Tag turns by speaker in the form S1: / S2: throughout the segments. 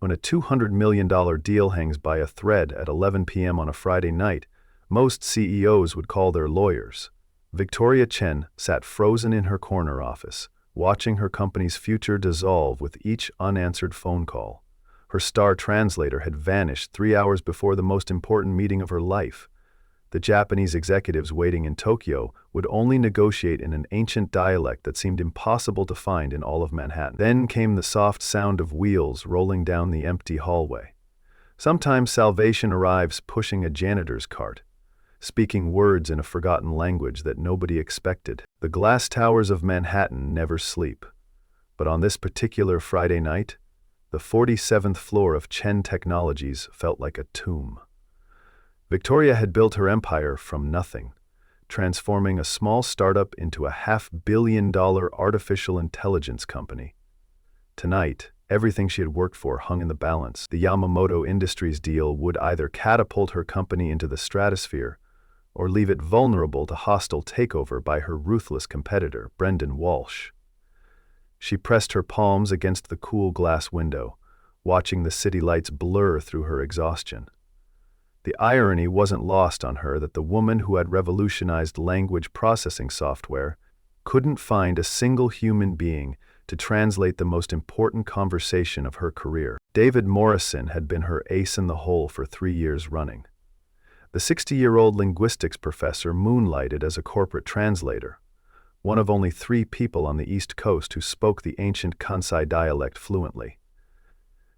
S1: When a $200 million deal hangs by a thread at 11 p.m. on a Friday night, most CEOs would call their lawyers. Victoria Chen sat frozen in her corner office, watching her company's future dissolve with each unanswered phone call. Her star translator had vanished 3 hours before the most important meeting of her life. The Japanese executives waiting in Tokyo would only negotiate in an ancient dialect that seemed impossible to find in all of Manhattan. Then came the soft sound of wheels rolling down the empty hallway. Sometimes salvation arrives pushing a janitor's cart, speaking words in a forgotten language that nobody expected. The glass towers of Manhattan never sleep. But on this particular Friday night, the 47th floor of Chen Technologies felt like a tomb. Victoria had built her empire from nothing, transforming a small startup into a $500 million artificial intelligence company. Tonight, everything she had worked for hung in the balance. The Yamamoto Industries deal would either catapult her company into the stratosphere or leave it vulnerable to hostile takeover by her ruthless competitor, Brendan Walsh. She pressed her palms against the cool glass window, watching the city lights blur through her exhaustion. The irony wasn't lost on her that the woman who had revolutionized language processing software couldn't find a single human being to translate the most important conversation of her career. David Morrison had been her ace in the hole for 3 years running. The 60-year-old linguistics professor moonlighted as a corporate translator, one of only 3 people on the East Coast who spoke the ancient Kansai dialect fluently.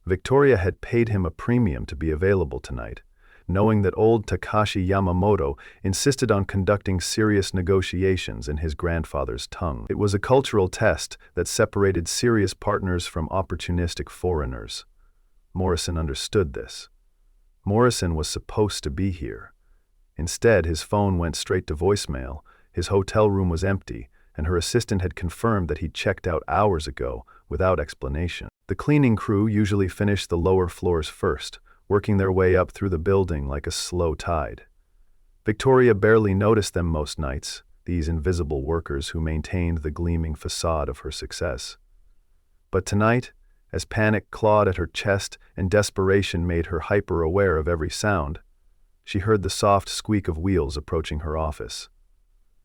S1: Victoria had paid him a premium to be available tonight, knowing that old Takashi Yamamoto insisted on conducting serious negotiations in his grandfather's tongue. It was a cultural test that separated serious partners from opportunistic foreigners. Morrison understood this. Morrison was supposed to be here. Instead, his phone went straight to voicemail, his hotel room was empty, and her assistant had confirmed that he'd checked out hours ago without explanation. The cleaning crew usually finished the lower floors first, working their way up through the building like a slow tide. Victoria barely noticed them most nights, these invisible workers who maintained the gleaming facade of her success. But tonight, as panic clawed at her chest and desperation made her hyper-aware of every sound, she heard the soft squeak of wheels approaching her office.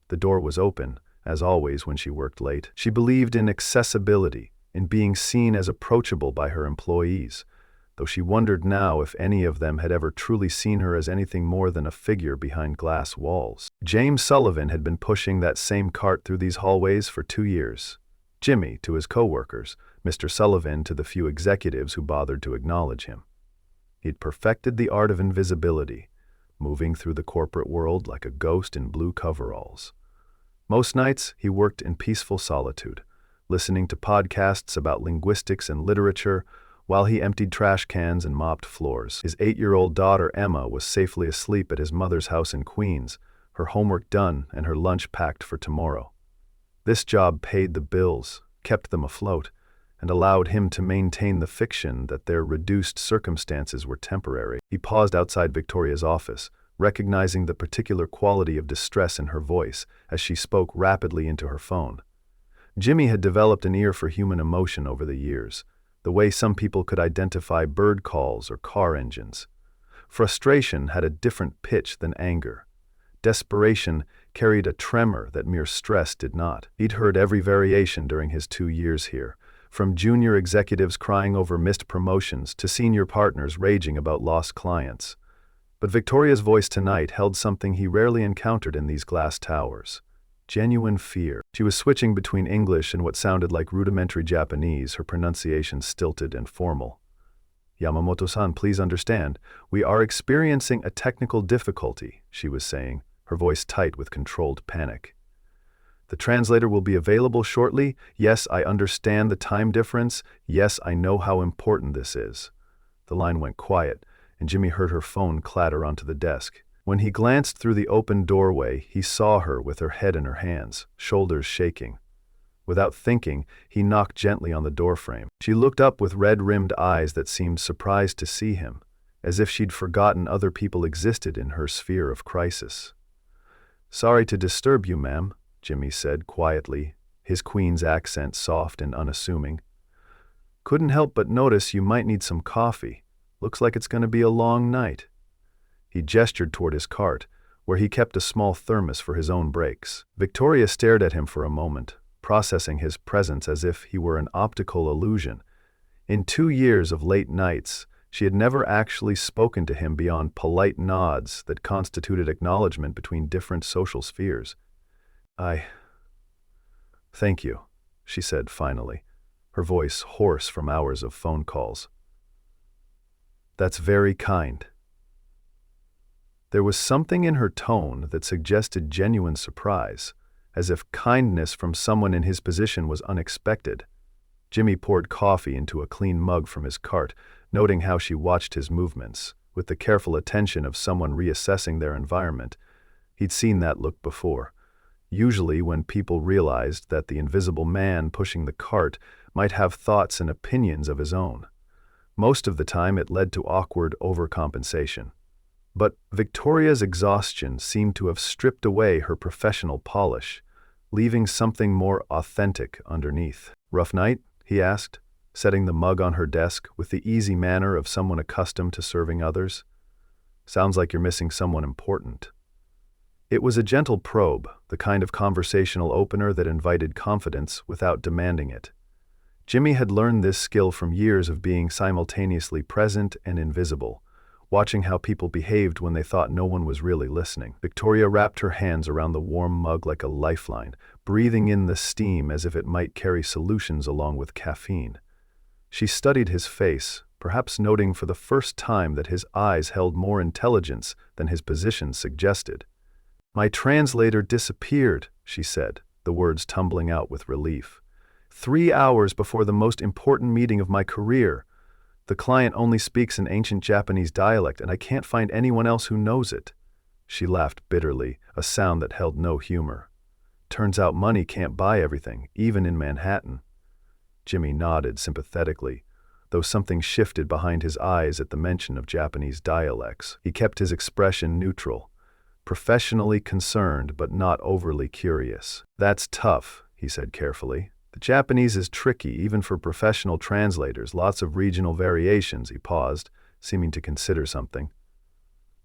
S1: The door was open, as always when she worked late. She believed in accessibility, in being seen as approachable by her employees, though she wondered now if any of them had ever truly seen her as anything more than a figure behind glass walls. James Sullivan had been pushing that same cart through these hallways for 2 years. Jimmy to his co-workers, Mr. Sullivan to the few executives who bothered to acknowledge him. He'd perfected the art of invisibility, moving through the corporate world like a ghost in blue coveralls. Most nights, he worked in peaceful solitude, listening to podcasts about linguistics and literature, while he emptied trash cans and mopped floors. His 8-year-old daughter Emma was safely asleep at his mother's house in Queens, her homework done and her lunch packed for tomorrow. This job paid the bills, kept them afloat, and allowed him to maintain the fiction that their reduced circumstances were temporary. He paused outside Victoria's office, recognizing the particular quality of distress in her voice as she spoke rapidly into her phone. Jimmy had developed an ear for human emotion over the years, the way some people could identify bird calls or car engines. Frustration had a different pitch than anger. Desperation carried a tremor that mere stress did not. He'd heard every variation during his 2 years here, from junior executives crying over missed promotions to senior partners raging about lost clients. But Victoria's voice tonight held something he rarely encountered in these glass towers: genuine fear. She was switching between English and what sounded like rudimentary Japanese, her pronunciation stilted and formal. "Yamamoto-san, please understand, we are experiencing a technical difficulty," she was saying, her voice tight with controlled panic. "The translator will be available shortly. Yes, I understand the time difference. Yes, I know how important this is." The line went quiet, and Jimmy heard her phone clatter onto the desk. When he glanced through the open doorway, he saw her with her head in her hands, shoulders shaking. Without thinking, he knocked gently on the doorframe. She looked up with red-rimmed eyes that seemed surprised to see him, as if she'd forgotten other people existed in her sphere of crisis. "Sorry to disturb you, ma'am," Jimmy said quietly, his Queen's accent soft and unassuming. Couldn't help but notice you might need some coffee. Looks like it's going to be a long night. He gestured toward his cart, where he kept a small thermos for his own breaks. Victoria stared at him for a moment, processing his presence as if he were an optical illusion. In 2 years of late nights, she had never actually spoken to him beyond polite nods that constituted acknowledgement between different social spheres. Thank you, she said finally, her voice hoarse from hours of phone calls. That's very kind. There was something in her tone that suggested genuine surprise, as if kindness from someone in his position was unexpected. Jimmy poured coffee into a clean mug from his cart, noting how she watched his movements, with the careful attention of someone reassessing their environment. He'd seen that look before. Usually when people realized that the invisible man pushing the cart might have thoughts and opinions of his own. Most of the time it led to awkward overcompensation. But Victoria's exhaustion seemed to have stripped away her professional polish, leaving something more authentic underneath. "Rough night?" he asked, setting the mug on her desk with the easy manner of someone accustomed to serving others. "Sounds like you're missing someone important." It was a gentle probe, the kind of conversational opener that invited confidence without demanding it. Jimmy had learned this skill from years of being simultaneously present and invisible, watching how people behaved when they thought no one was really listening. Victoria wrapped her hands around the warm mug like a lifeline, breathing in the steam as if it might carry solutions along with caffeine. She studied his face, perhaps noting for the first time that his eyes held more intelligence than his position suggested. "My translator disappeared," she said, the words tumbling out with relief. 3 hours before the most important meeting of my career. The client only speaks an ancient Japanese dialect, and I can't find anyone else who knows it." She laughed bitterly, a sound that held no humor. "Turns out money can't buy everything, even in Manhattan." Jimmy nodded sympathetically, though something shifted behind his eyes at the mention of Japanese dialects. He kept his expression neutral, professionally concerned but not overly curious. "That's tough," he said carefully. "The Japanese is tricky, even for professional translators, lots of regional variations." He paused, seeming to consider something.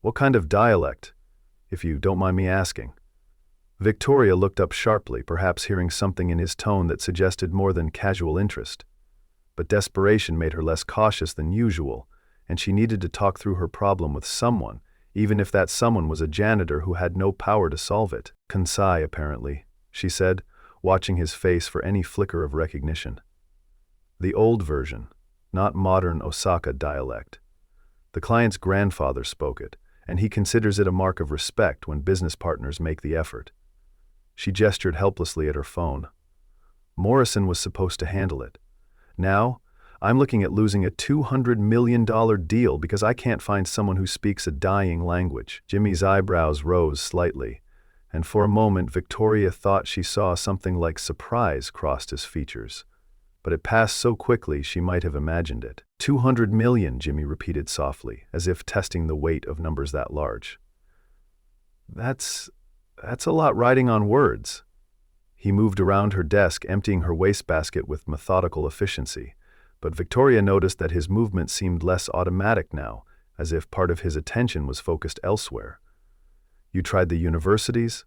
S1: "What kind of dialect, if you don't mind me asking?" Victoria looked up sharply, perhaps hearing something in his tone that suggested more than casual interest. But desperation made her less cautious than usual, and she needed to talk through her problem with someone, even if that someone was a janitor who had no power to solve it. "Kansai, apparently," she said, watching his face for any flicker of recognition. "The old version, not modern Osaka dialect. The client's grandfather spoke it, and he considers it a mark of respect when business partners make the effort." She gestured helplessly at her phone. "Morrison was supposed to handle it. Now, I'm looking at losing a $200 million deal because I can't find someone who speaks a dying language." Jimmy's eyebrows rose slightly, and for a moment Victoria thought she saw something like surprise cross his features. But it passed so quickly she might have imagined it. $200 million, Jimmy repeated softly, as if testing the weight of numbers that large. That's a lot riding on words." He moved around her desk, emptying her wastebasket with methodical efficiency. But Victoria noticed that his movement seemed less automatic now, as if part of his attention was focused elsewhere. "You tried the universities?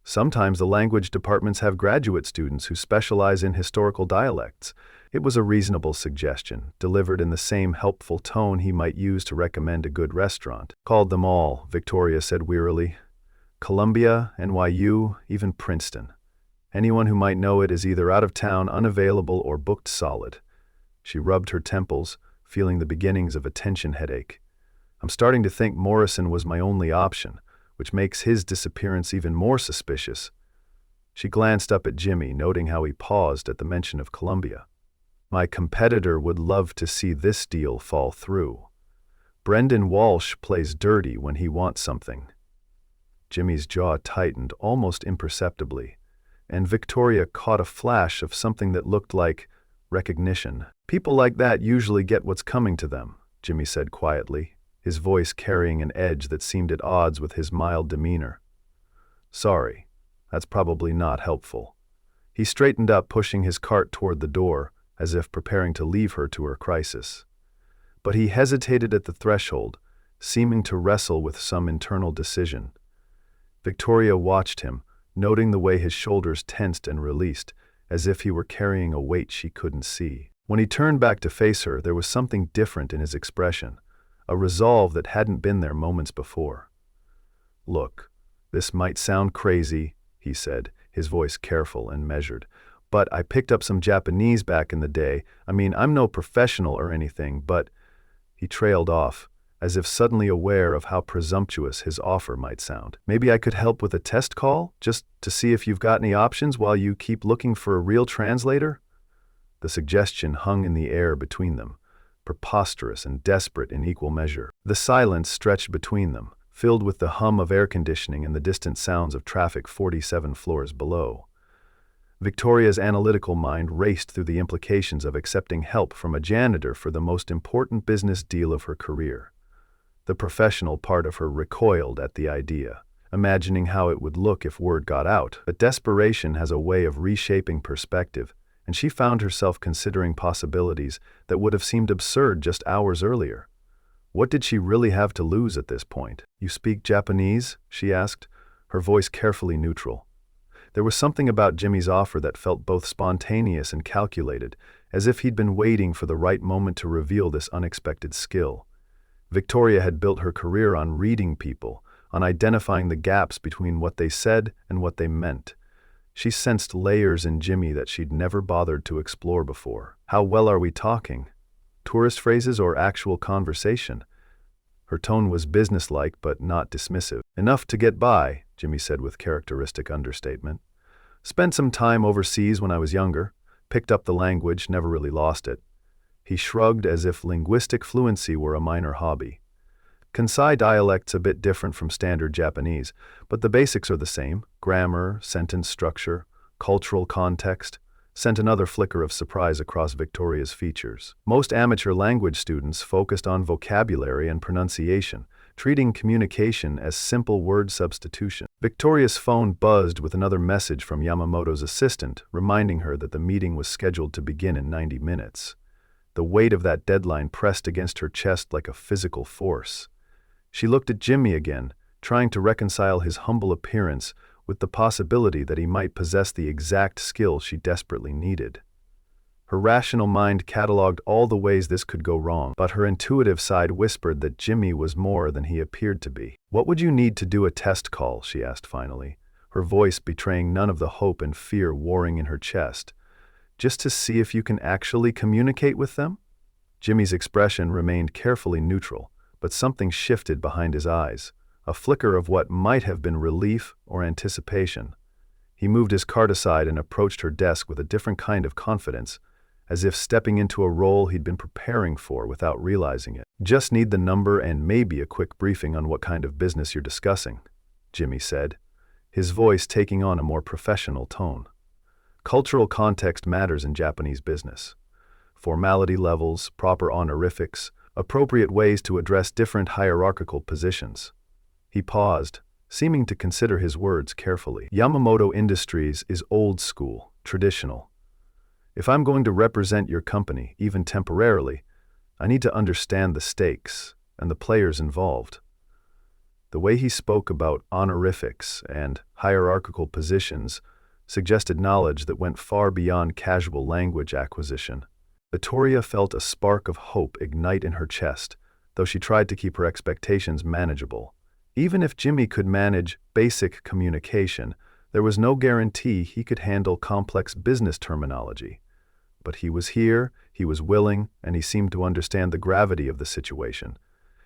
S1: Sometimes the language departments have graduate students who specialize in historical dialects." It was a reasonable suggestion, delivered in the same helpful tone he might use to recommend a good restaurant. "Called them all," Victoria said wearily. "Columbia, NYU, even Princeton. Anyone who might know it is either out of town, unavailable, or booked solid." She rubbed her temples, feeling the beginnings of a tension headache. "I'm starting to think Morrison was my only option, which makes his disappearance even more suspicious." She glanced up at Jimmy, noting how he paused at the mention of Columbia. "My competitor would love to see this deal fall through. Brendan Walsh plays dirty when he wants something." Jimmy's jaw tightened almost imperceptibly, and Victoria caught a flash of something that looked like recognition. "People like that usually get what's coming to them," Jimmy said quietly, his voice carrying an edge that seemed at odds with his mild demeanor. "Sorry, that's probably not helpful." He straightened up, pushing his cart toward the door, as if preparing to leave her to her crisis. But he hesitated at the threshold, seeming to wrestle with some internal decision. Victoria watched him, noting the way his shoulders tensed and released, as if he were carrying a weight she couldn't see. When he turned back to face her, there was something different in his expression, a resolve that hadn't been there moments before. "Look, this might sound crazy," he said, his voice careful and measured, "but I picked up some Japanese back in the day. I mean, I'm no professional or anything, but—" He trailed off, as if suddenly aware of how presumptuous his offer might sound. "Maybe I could help with a test call, just to see if you've got any options while you keep looking for a real translator?" The suggestion hung in the air between them, preposterous and desperate in equal measure. The silence stretched between them, filled with the hum of air conditioning and the distant sounds of traffic 47 floors below. Victoria's analytical mind raced through the implications of accepting help from a janitor for the most important business deal of her career. The professional part of her recoiled at the idea, imagining how it would look if word got out. But desperation has a way of reshaping perspective, and she found herself considering possibilities that would have seemed absurd just hours earlier. What did she really have to lose at this point? "You speak Japanese?" she asked, her voice carefully neutral. There was something about Jimmy's offer that felt both spontaneous and calculated, as if he'd been waiting for the right moment to reveal this unexpected skill. Victoria had built her career on reading people, on identifying the gaps between what they said and what they meant. She sensed layers in Jimmy that she'd never bothered to explore before. "How well are we talking? Tourist phrases or actual conversation?" Her tone was businesslike but not dismissive. "Enough to get by," Jimmy said with characteristic understatement. "Spent some time overseas when I was younger, picked up the language, never really lost it." He shrugged as if linguistic fluency were a minor hobby. "Kansai dialect's a bit different from standard Japanese, but the basics are the same: grammar, sentence structure, cultural context," sent another flicker of surprise across Victoria's features. Most amateur language students focused on vocabulary and pronunciation, treating communication as simple word substitution. Victoria's phone buzzed with another message from Yamamoto's assistant, reminding her that the meeting was scheduled to begin in 90 minutes. The weight of that deadline pressed against her chest like a physical force. She looked at Jimmy again, trying to reconcile his humble appearance with the possibility that he might possess the exact skill she desperately needed. Her rational mind catalogued all the ways this could go wrong, but her intuitive side whispered that Jimmy was more than he appeared to be. "What would you need to do a test call?" she asked finally, her voice betraying none of the hope and fear warring in her chest. "Just to see if you can actually communicate with them?" Jimmy's expression remained carefully neutral, but something shifted behind his eyes, a flicker of what might have been relief or anticipation. He moved his cart aside and approached her desk with a different kind of confidence, as if stepping into a role he'd been preparing for without realizing it. "Just need the number and maybe a quick briefing on what kind of business you're discussing," Jimmy said, his voice taking on a more professional tone. Cultural context matters in Japanese business. Formality levels, proper honorifics, appropriate ways to address different hierarchical positions. He paused, seeming to consider his words carefully. "Yamamoto Industries is old school, traditional. If I'm going to represent your company, even temporarily, I need to understand the stakes and the players involved." The way he spoke about honorifics and hierarchical positions suggested knowledge that went far beyond casual language acquisition. Victoria felt a spark of hope ignite in her chest, though she tried to keep her expectations manageable. Even if Jimmy could manage basic communication, there was no guarantee he could handle complex business terminology. But he was here, he was willing, and he seemed to understand the gravity of the situation.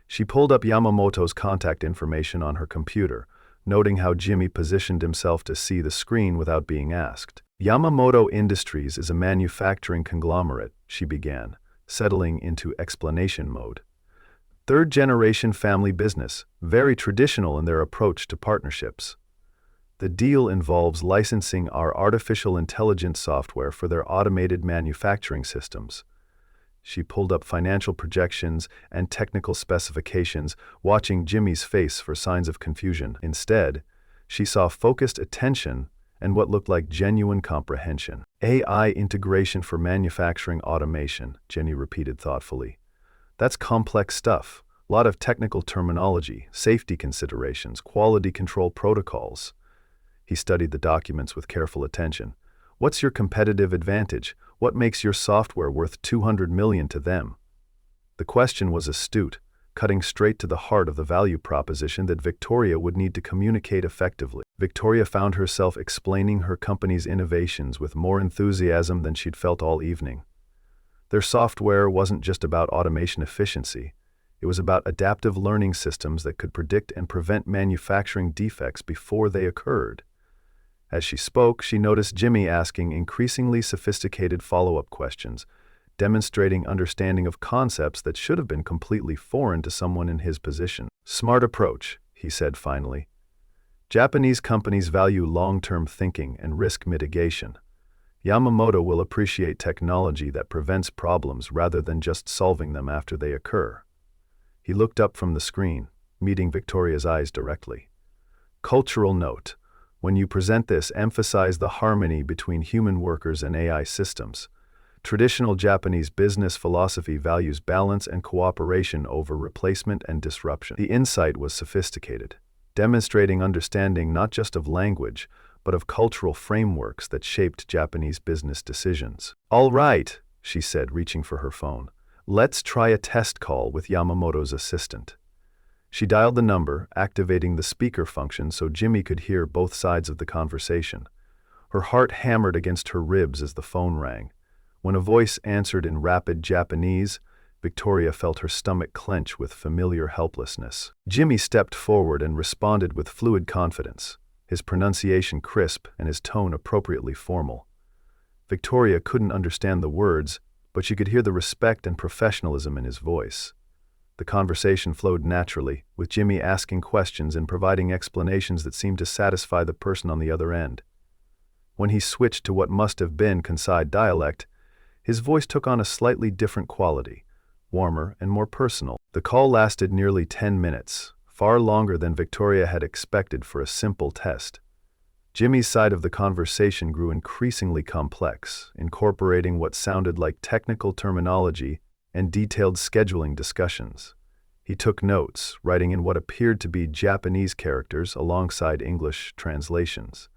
S1: She pulled up Yamamoto's contact information on her computer, noting how Jimmy positioned himself to see the screen without being asked. "Yamamoto Industries is a manufacturing conglomerate," she began, settling into explanation mode. "Third-generation family business, very traditional in their approach to partnerships. The deal involves licensing our artificial intelligence software for their automated manufacturing systems." She pulled up financial projections and technical specifications, watching Jimmy's face for signs of confusion. Instead, she saw focused attention and what looked like genuine comprehension. AI integration for manufacturing automation, Jenny repeated thoughtfully. That's complex stuff. A lot of technical terminology, safety considerations, quality control protocols. He studied the documents with careful attention. What's your competitive advantage? What makes your software worth $200 million to them? The question was astute, cutting straight to the heart of the value proposition that Victoria would need to communicate effectively. Victoria found herself explaining her company's innovations with more enthusiasm than she'd felt all evening. Their software wasn't just about automation efficiency. It was about adaptive learning systems that could predict and prevent manufacturing defects before they occurred. As she spoke, she noticed Jimmy asking increasingly sophisticated follow-up questions, demonstrating understanding of concepts that should have been completely foreign to someone in his position. "Smart approach," he said finally. "Japanese companies value long-term thinking and risk mitigation. Yamamoto will appreciate technology that prevents problems rather than just solving them after they occur." He looked up from the screen, meeting Victoria's eyes directly. "Cultural note. When you present this, emphasize the harmony between human workers and AI systems. Traditional Japanese business philosophy values balance and cooperation over replacement and disruption." The insight was sophisticated, demonstrating understanding not just of language, but of cultural frameworks that shaped Japanese business decisions. "All right," she said, reaching for her phone. "Let's try a test call with Yamamoto's assistant." She dialed the number, activating the speaker function so Jimmy could hear both sides of the conversation. Her heart hammered against her ribs as the phone rang. When a voice answered in rapid Japanese, Victoria felt her stomach clench with familiar helplessness. Jimmy stepped forward and responded with fluid confidence, his pronunciation crisp and his tone appropriately formal. Victoria couldn't understand the words, but she could hear the respect and professionalism in his voice. The conversation flowed naturally, with Jimmy asking questions and providing explanations that seemed to satisfy the person on the other end. When he switched to what must have been Kansai dialect, his voice took on a slightly different quality, warmer and more personal. The call lasted nearly 10 minutes, far longer than Victoria had expected for a simple test. Jimmy's side of the conversation grew increasingly complex, incorporating what sounded like technical terminology and detailed scheduling discussions. He took notes, writing in what appeared to be Japanese characters alongside English translations.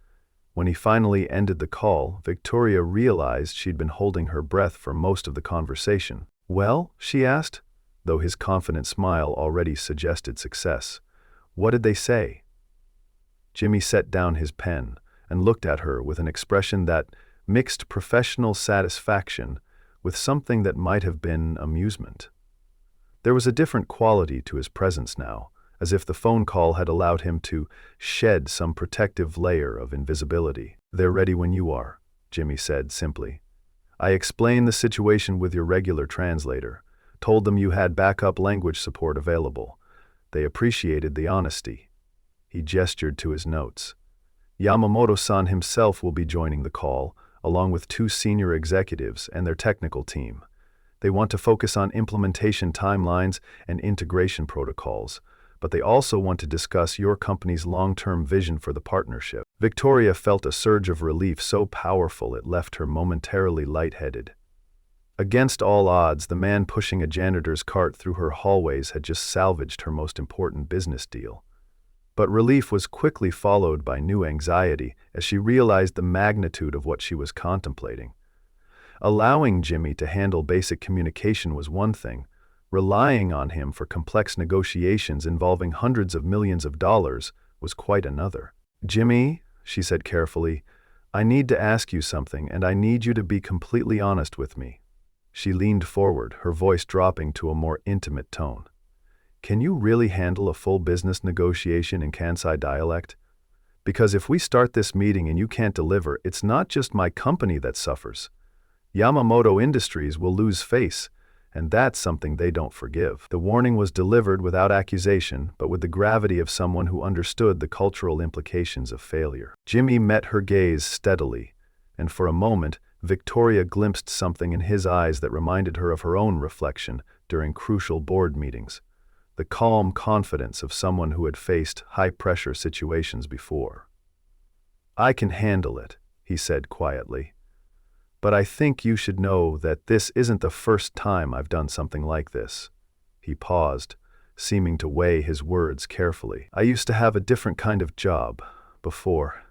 S1: When he finally ended the call, Victoria realized she'd been holding her breath for most of the conversation. "Well?" she asked, though his confident smile already suggested success. "What did they say?" Jimmy set down his pen and looked at her with an expression that mixed professional satisfaction with something that might have been amusement. There was a different quality to his presence now, as if the phone call had allowed him to shed some protective layer of invisibility. "They're ready when you are," Jimmy said simply. "I explained the situation with your regular translator, told them you had backup language support available. They appreciated the honesty." He gestured to his notes. "Yamamoto-san himself will be joining the call, along with 2 senior executives and their technical team. They want to focus on implementation timelines and integration protocols, but they also want to discuss your company's long-term vision for the partnership." Victoria felt a surge of relief so powerful it left her momentarily lightheaded. Against all odds, the man pushing a janitor's cart through her hallways had just salvaged her most important business deal. But relief was quickly followed by new anxiety as she realized the magnitude of what she was contemplating. Allowing Jimmy to handle basic communication was one thing. Relying on him for complex negotiations involving hundreds of millions of dollars was quite another. "Jimmy," she said carefully, "I need to ask you something, and I need you to be completely honest with me." She leaned forward, her voice dropping to a more intimate tone. "Can you really handle a full business negotiation in Kansai dialect? Because if we start this meeting and you can't deliver, it's not just my company that suffers. Yamamoto Industries will lose face, and that's something they don't forgive." The warning was delivered without accusation, but with the gravity of someone who understood the cultural implications of failure. Jimmy met her gaze steadily, and for a moment, Victoria glimpsed something in his eyes that reminded her of her own reflection during crucial board meetings. The calm confidence of someone who had faced high-pressure situations before. "I can handle it," he said quietly. But I think you should know that this isn't the first time I've done something like this." He paused, seeming to weigh his words carefully. "I used to have a different kind of job before."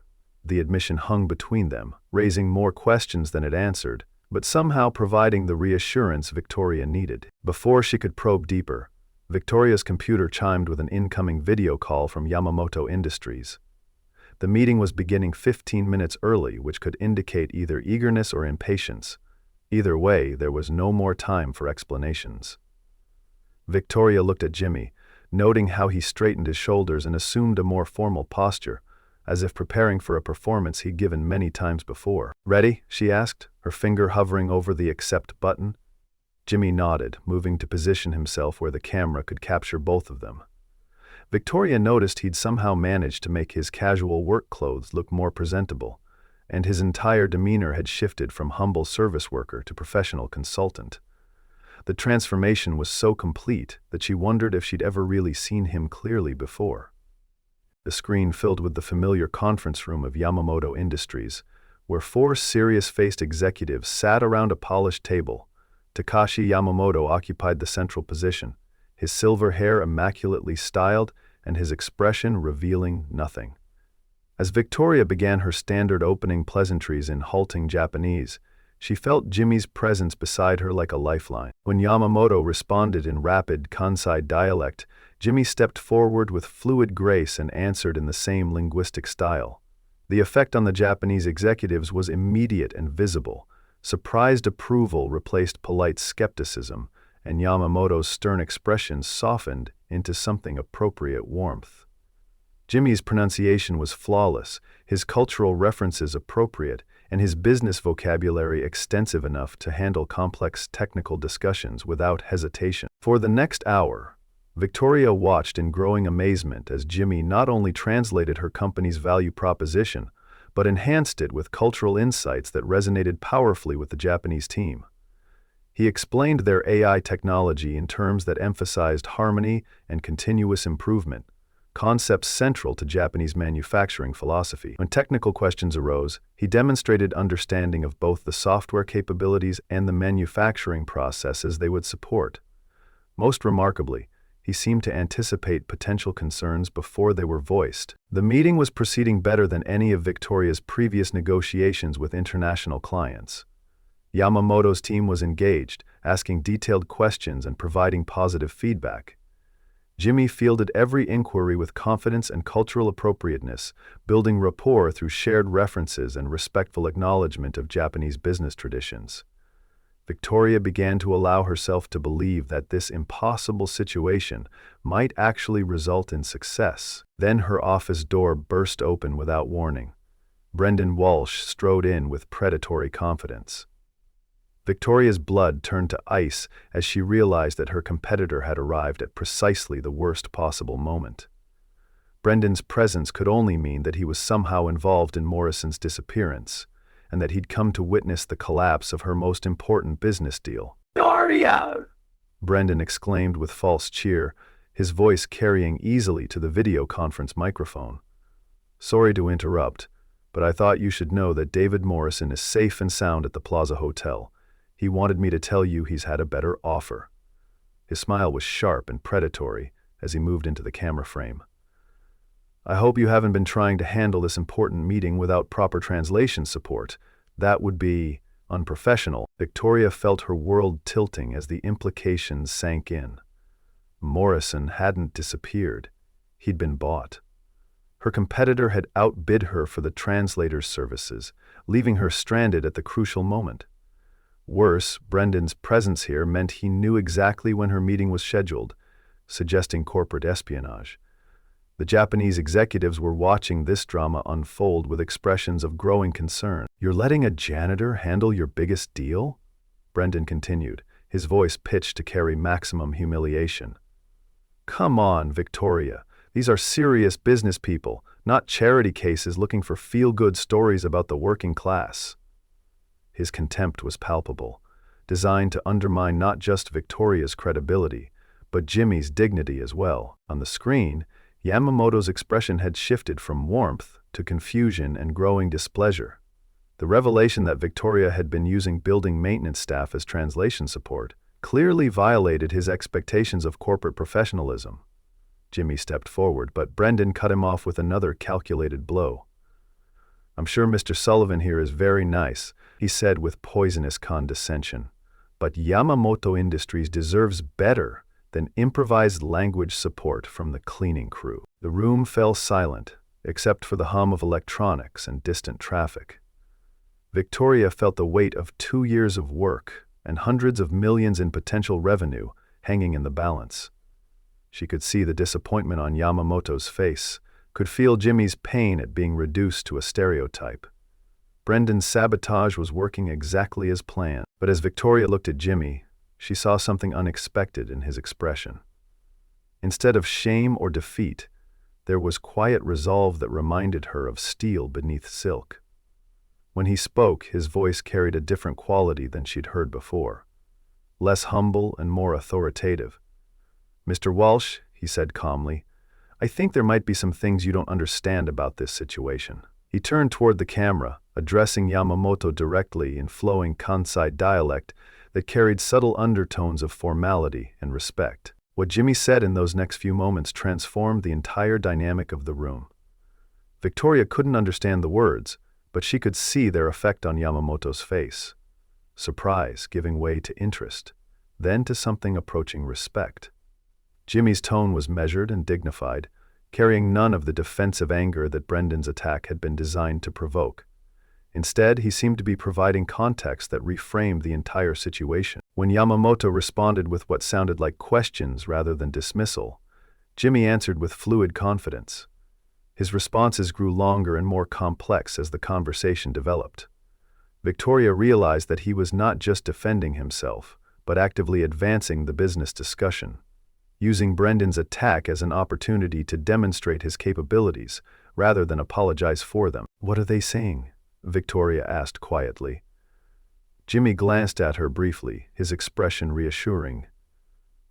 S1: The admission hung between them, raising more questions than it answered, but somehow providing the reassurance Victoria needed. Before she could probe deeper, Victoria's computer chimed with an incoming video call from Yamamoto Industries. The meeting was beginning 15 minutes early, which could indicate either eagerness or impatience. Either way, there was no more time for explanations. Victoria looked at Jimmy, noting how he straightened his shoulders and assumed a more formal posture, as if preparing for a performance he'd given many times before. "Ready?" she asked, her finger hovering over the accept button. Jimmy nodded, moving to position himself where the camera could capture both of them. Victoria noticed he'd somehow managed to make his casual work clothes look more presentable, and his entire demeanor had shifted from humble service worker to professional consultant. The transformation was so complete that she wondered if she'd ever really seen him clearly before. The screen filled with the familiar conference room of Yamamoto Industries, where four serious-faced executives sat around a polished table. Takashi Yamamoto occupied the central position, his silver hair immaculately styled and his expression revealing nothing. As Victoria began her standard opening pleasantries in halting Japanese, she felt Jimmy's presence beside her like a lifeline. When Yamamoto responded in rapid Kansai dialect, Jimmy stepped forward with fluid grace and answered in the same linguistic style. The effect on the Japanese executives was immediate and visible. Surprised approval replaced polite skepticism, and Yamamoto's stern expression softened into something appropriate warmth. Jimmy's pronunciation was flawless, his cultural references appropriate, and his business vocabulary extensive enough to handle complex technical discussions without hesitation. For the next hour, Victoria watched in growing amazement as Jimmy not only translated her company's value proposition, but enhanced it with cultural insights that resonated powerfully with the Japanese team. He explained their AI technology in terms that emphasized harmony and continuous improvement, concepts central to Japanese manufacturing philosophy. When technical questions arose, he demonstrated understanding of both the software capabilities and the manufacturing processes they would support. Most remarkably, he seemed to anticipate potential concerns before they were voiced. The meeting was proceeding better than any of Victoria's previous negotiations with international clients. Yamamoto's team was engaged, asking detailed questions and providing positive feedback. Jimmy fielded every inquiry with confidence and cultural appropriateness, building rapport through shared references and respectful acknowledgement of Japanese business traditions. Victoria began to allow herself to believe that this impossible situation might actually result in success. Then her office door burst open without warning. Brendan Walsh strode in with predatory confidence. Victoria's blood turned to ice as she realized that her competitor had arrived at precisely the worst possible moment. Brendan's presence could only mean that he was somehow involved in Morrison's disappearance, and that he'd come to witness the collapse of her most important business deal. "Victoria!" Brendan exclaimed with false cheer, his voice carrying easily to the video conference microphone. "Sorry to interrupt, but I thought you should know that David Morrison is safe and sound at the Plaza Hotel. He wanted me to tell you he's had a better offer." His smile was sharp and predatory as he moved into the camera frame. "I hope you haven't been trying to handle this important meeting without proper translation support. That would be unprofessional." Victoria felt her world tilting as the implications sank in. Morrison hadn't disappeared. He'd been bought. Her competitor had outbid her for the translator's services, leaving her stranded at the crucial moment. Worse, Brendan's presence here meant he knew exactly when her meeting was scheduled, suggesting corporate espionage. The Japanese executives were watching this drama unfold with expressions of growing concern. "You're letting a janitor handle your biggest deal?" Brendan continued, his voice pitched to carry maximum humiliation. "Come on, Victoria. These are serious business people, not charity cases looking for feel-good stories about the working class." His contempt was palpable, designed to undermine not just Victoria's credibility, but Jimmy's dignity as well. On the screen, Yamamoto's expression had shifted from warmth to confusion and growing displeasure. The revelation that Victoria had been using building maintenance staff as translation support clearly violated his expectations of corporate professionalism. Jimmy stepped forward, but Brendan cut him off with another calculated blow. "I'm sure Mr. Sullivan here is very nice," he said with poisonous condescension. "But Yamamoto Industries deserves better than improvised language support from the cleaning crew." The room fell silent, except for the hum of electronics and distant traffic. Victoria felt the weight of 2 years of work and hundreds of millions in potential revenue hanging in the balance. She could see the disappointment on Yamamoto's face, could feel Jimmy's pain at being reduced to a stereotype. Brendan's sabotage was working exactly as planned, but as Victoria looked at Jimmy, she saw something unexpected in his expression. Instead of shame or defeat, there was quiet resolve that reminded her of steel beneath silk. When he spoke, his voice carried a different quality than she'd heard before. Less humble and more authoritative. "Mr. Walsh," he said calmly, "I think there might be some things you don't understand about this situation." He turned toward the camera, addressing Yamamoto directly in flowing Kansai dialect that carried subtle undertones of formality and respect. What Jimmy said in those next few moments transformed the entire dynamic of the room. Victoria couldn't understand the words, but she could see their effect on Yamamoto's face. Surprise giving way to interest, then to something approaching respect. Jimmy's tone was measured and dignified, carrying none of the defensive anger that Brendan's attack had been designed to provoke. Instead, he seemed to be providing context that reframed the entire situation. When Yamamoto responded with what sounded like questions rather than dismissal, Jimmy answered with fluid confidence. His responses grew longer and more complex as the conversation developed. Victoria realized that he was not just defending himself, but actively advancing the business discussion, using Brendan's attack as an opportunity to demonstrate his capabilities rather than apologize for them. "What are they saying?" Victoria asked quietly. Jimmy glanced at her briefly, his expression reassuring.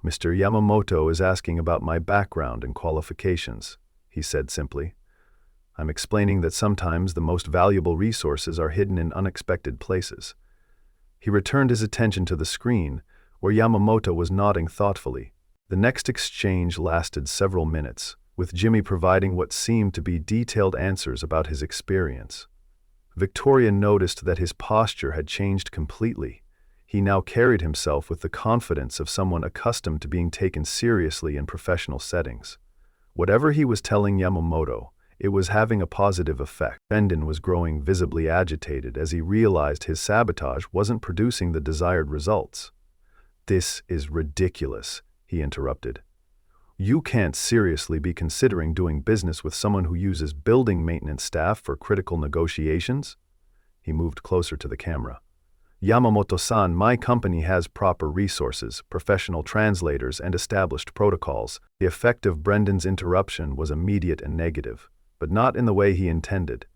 S1: "Mr. Yamamoto is asking about my background and qualifications," he said simply. "I'm explaining that sometimes the most valuable resources are hidden in unexpected places." He returned his attention to the screen, where Yamamoto was nodding thoughtfully. The next exchange lasted several minutes, with Jimmy providing what seemed to be detailed answers about his experience. Victoria noticed that his posture had changed completely. He now carried himself with the confidence of someone accustomed to being taken seriously in professional settings. Whatever he was telling Yamamoto, it was having a positive effect. Brendan was growing visibly agitated as he realized his sabotage wasn't producing the desired results. "This is ridiculous," he interrupted. "You can't seriously be considering doing business with someone who uses building maintenance staff for critical negotiations?" He moved closer to the camera. "Yamamoto-san, my company has proper resources, professional translators, and established protocols." The effect of Brendan's interruption was immediate and negative, but not in the way he intended.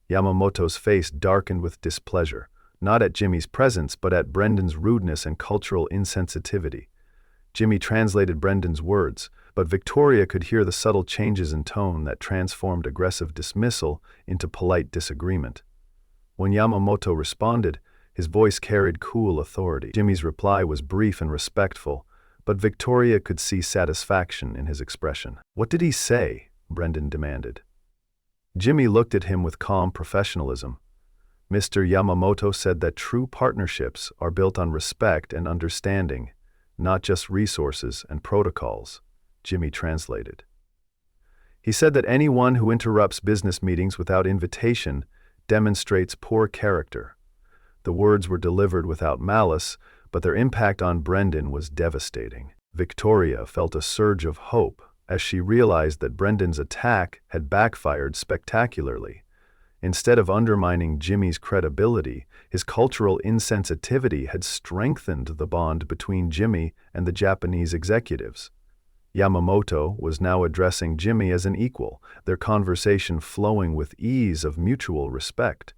S1: Yamamoto's face darkened with displeasure, not at Jimmy's presence but at Brendan's rudeness and cultural insensitivity. Jimmy translated Brendan's words, but Victoria could hear the subtle changes in tone that transformed aggressive dismissal into polite disagreement. When Yamamoto responded, his voice carried cool authority. Jimmy's reply was brief and respectful, but Victoria could see satisfaction in his expression. "What did he say?" Brendan demanded. Jimmy looked at him with calm professionalism. "Mr. Yamamoto said that true partnerships are built on respect and understanding, not just resources and protocols," Jimmy translated. "He said that anyone who interrupts business meetings without invitation demonstrates poor character." The words were delivered without malice, but their impact on Brendan was devastating. Victoria felt a surge of hope as she realized that Brendan's attack had backfired spectacularly. Instead of undermining Jimmy's credibility, his cultural insensitivity had strengthened the bond between Jimmy and the Japanese executives. Yamamoto was now addressing Jimmy as an equal, their conversation flowing with ease of mutual respect.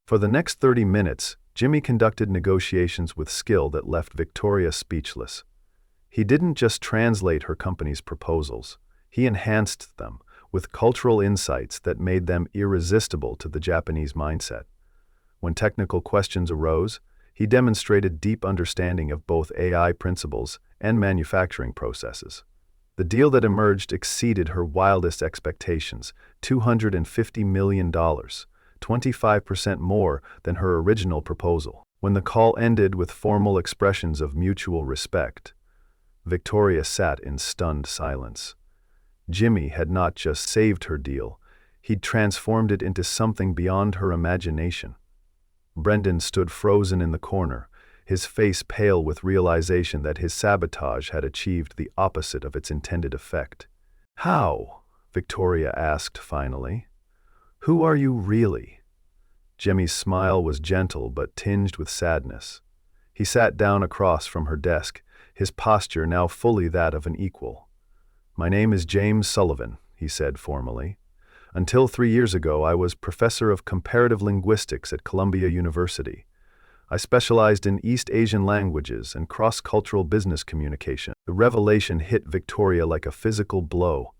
S1: For the next 30 minutes, Jimmy conducted negotiations with skill that left Victoria speechless. He didn't just translate her company's proposals, he enhanced them with cultural insights that made them irresistible to the Japanese mindset. When technical questions arose, he demonstrated deep understanding of both AI principles and manufacturing processes. The deal that emerged exceeded her wildest expectations, $250 million, 25% more than her original proposal. When the call ended with formal expressions of mutual respect, Victoria sat in stunned silence. Jimmy had not just saved her deal, he'd transformed it into something beyond her imagination. Brendan stood frozen in the corner, his face pale with realization that his sabotage had achieved the opposite of its intended effect. "How?" Victoria asked finally. "Who are you really?" Jimmy's smile was gentle but tinged with sadness. He sat down across from her desk, his posture now fully that of an equal. "My name is James Sullivan," he said formally. "Until 3 years ago, I was professor of comparative linguistics at Columbia University. I specialized in East Asian languages and cross-cultural business communication." The revelation hit Victoria like a physical blow.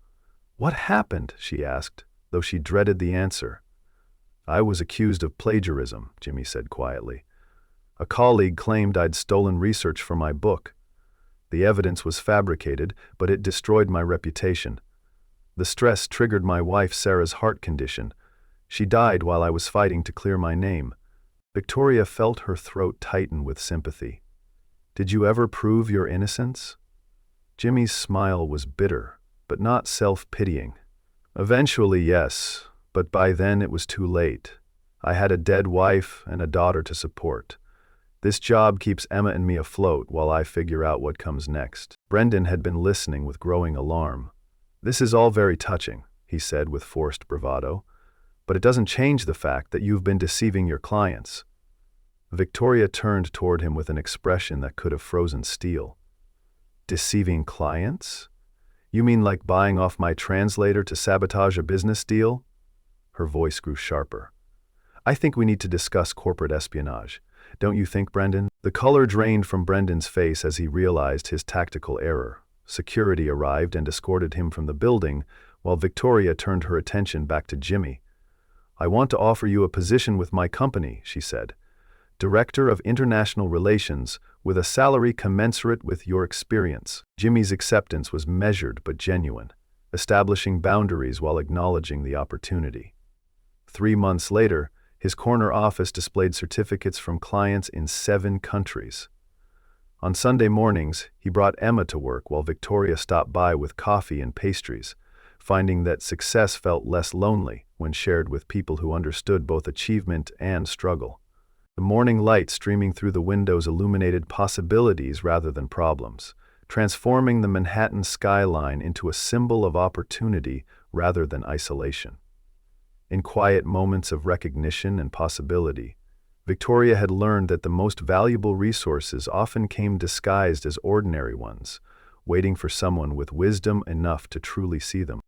S1: "What happened?" she asked, though she dreaded the answer. "I was accused of plagiarism," Jimmy said quietly. "A colleague claimed I'd stolen research for my book. The evidence was fabricated, but it destroyed my reputation. The stress triggered my wife Sarah's heart condition. She died while I was fighting to clear my name." Victoria felt her throat tighten with sympathy. "Did you ever prove your innocence?" Jimmy's smile was bitter, but not self-pitying. "Eventually, yes, but by then it was too late. I had a dead wife and a daughter to support. This job keeps Emma and me afloat while I figure out what comes next." Brendan had been listening with growing alarm. "This is all very touching," he said with forced bravado, "but it doesn't change the fact that you've been deceiving your clients." Victoria turned toward him with an expression that could have frozen steel. "Deceiving clients? You mean like buying off my translator to sabotage a business deal?" Her voice grew sharper. "I think we need to discuss corporate espionage. Don't you think, Brendan?" The color drained from Brendan's face as he realized his tactical error. Security arrived and escorted him from the building, while Victoria turned her attention back to Jimmy. "I want to offer you a position with my company," she said. "Director of International Relations, with a salary commensurate with your experience." Jimmy's acceptance was measured but genuine, establishing boundaries while acknowledging the opportunity. 3 months later, his corner office displayed certificates from clients in 7 countries. On Sunday mornings, he brought Emma to work while Victoria stopped by with coffee and pastries, finding that success felt less lonely when shared with people who understood both achievement and struggle. The morning light streaming through the windows illuminated possibilities rather than problems, transforming the Manhattan skyline into a symbol of opportunity rather than isolation. In quiet moments of recognition and possibility, Victoria had learned that the most valuable resources often came disguised as ordinary ones, waiting for someone with wisdom enough to truly see them.